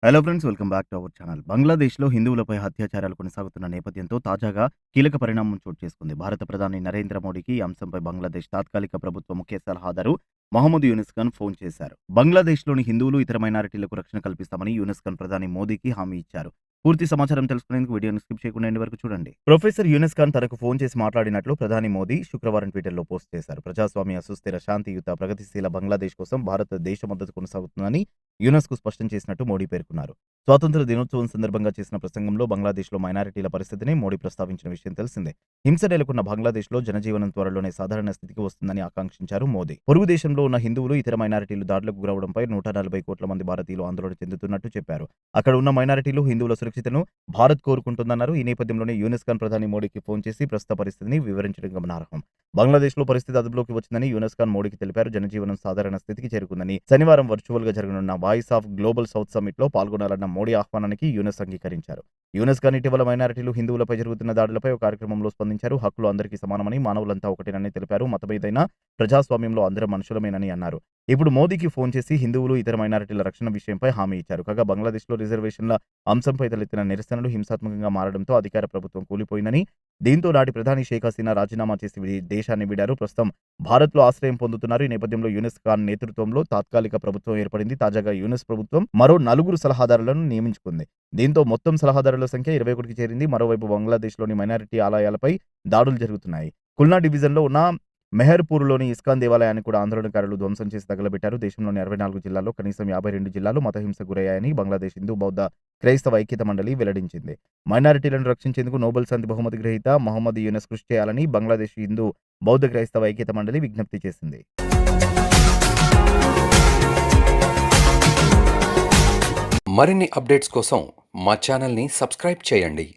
Hello friends, welcome back to our channel. బంగ్లాదేశ్‌లో హిందువులపై అత్యాచారాలు కొనసాగుతున్న నేపథ్యంతో తాజాగా కీలక పరిణామం చోటు చేసుకుంది. భారత ప్రధాని నరేంద్ర మోడీకి ఈ అంశంపై బంగ్లాదేశ్ తాత్కాలిక ప్రభుత్వ ముఖ్య సలహాదారు మహమ్మద్ యూనిస్ ఖాన్ ఫోన్ చేశారు. బంగ్లాదేశ్‌లోని హిందువులు, ఇతర మైనారిటీలకు రక్షణ కల్పిస్తామని యూనిస్ ఖాన్ ప్రధాని మోదీకి హామీ ఇచ్చారు. పూర్తి సమాచారం తెలుసుకునేందుకు వీడియోని స్కిప్ చేయకుండా ఎండ్ వరకు చూడండి. ప్రొఫెసర్ యూనిస్ ఖాన్ తనకు ఫోన్ చేసి మాట్లాడినట్లు ప్రధాని మోదీ శుక్రవారం ట్విట్టర్‌లో పోస్ట్ చేశారు. ప్రజాస్వామ్య, సుస్థిర, శాంతియుత, ప్రగతిశీల బంగ్లాదేశ్ కోసం భారతదేశ మద్దతు కొనసాగుతుందని యూనెస్కు స్పష్టం చేసినట్టు మోడీ పేర్కొన్నారు. స్వాతంత్ర దినోత్సవం సందర్భంగా చేసిన ప్రసంగంలో బంగ్లాదేశ్లో మైనారిటీల పరిస్థితిని మోడీ ప్రస్తావించిన విషయం తెలిసిందే. హింస నెలకొన్న బంగ్లాదేశ్లో జనజీవనం త్వరలోనే సాధారణ స్థితికి వస్తుందని ఆకాంక్షించారు మోదీ. పొరుగు దేశంలో ఉన్న హిందువులు, ఇతర మైనారిటీలు దాడులకు గురవడంపై 140 కోట్ల మంది భారతీయులు ఆందోళన చెందుతున్నట్టు చెప్పారు. అక్కడ ఉన్న మైనారిటీలు, హిందువుల సురక్షితను భారత్ కోరుకుంటుందన్నారు. ఈ నేపథ్యంలోనే యూనిస్ ఖాన్ ప్రధాని మోడీకి ఫోన్ చేసి ప్రస్తుత పరిస్థితిని వివరించడం గమనార్హం. బంగ్లాదేశ్లో పరిస్థితి అదుపులోకి వచ్చిందని యూనిస్ ఖాన్ మోడీకి తెలిపారు. జనజీవనం సాధారణ స్థితికి చేరుకుందని, శనివారం వర్చువల్గా జరగనున్న వాయిస్ ఆఫ్ గ్లోబల్ సౌత్ సమ్మిట్లో పాల్గొనాలన్న మోడీ ఆహ్వానానికి యూనిస్ అంగీకరించారు. యూనిస్ ఖాన్ ఇటీవల మైనారిటీలు, హిందువులపై జరుగుతున్న దాడులపై ఒక కార్యక్రమంలో స్పందించారు. హక్కులు అందరికీ సమానమని, మానవులంతా ఒకటేనని తెలిపారు. మతమేదైనా ప్రజాస్వామ్యంలో అందరం మనుషులమేనని అన్నారు. ఇప్పుడు మోదీకి ఫోన్ చేసి హిందువులు, ఇతర మైనారిటీల రక్షణ విషయంపై హామీ ఇచ్చారు. కాగా బంగ్లాదేశ్లో రిజర్వేషన్ల అంశంపై తలెత్తిన నిరసనలు హింసాత్మకంగా మారడంతో అధికార ప్రభుత్వం కూలిపోయిందని, దీంతో నాటి ప్రధాని షేక్ హసీనా రాజీనామా చేసి దేశాన్ని వీడారు. ప్రస్తుతం భారత్లో ఆశ్రయం పొందుతున్నారు. ఈ నేపథ్యంలో యూనిస్ ఖాన్ నేతృత్వంలో తాత్కాలిక ప్రభుత్వం ఏర్పడింది. తాజాగా యూనిస్ ప్రభుత్వం మరో 4 సలహాదారులను నియమించుకుంది. దీంతో మొత్తం సలహాదారుల సంఖ్య 21కి చేరింది. మరోవైపు బంగ్లాదేశ్లోని మైనారిటీ ఆలయాలపై దాడులు జరుగుతున్నాయి. కుల్నా డివిజన్లో ఉన్న మెహర్పూర్లోని ఇస్కాన్ దేవాలయాన్ని కూడా ఆందోళనకారులు ధ్వంసం చేసి తగలబెట్టారు. దేశంలోని 64 జిల్లాల్లో కనీసం 52 జిల్లాలు మతహింసకు గురయ్యాయని బంగ్లాదేశ్ హిందూ, బౌద్ధ, క్రైస్తవ ఐక్యత మండలి వెల్లడించింది. మైనారిటీలను రక్షించేందుకు నోబెల్ శాంతి బహుమతి గ్రహీత మహమ్మద్ యూనిస్ కృషి చేయాలని బంగ్లాదేశ్ హిందూ, బౌద్ధ, క్రైస్తవ ఐక్యత మండలి విజ్ఞప్తి చేసింది. మరిన్ని అప్డేట్స్ కోసం మా ఛానల్ని సబ్స్క్రైబ్ చేయండి.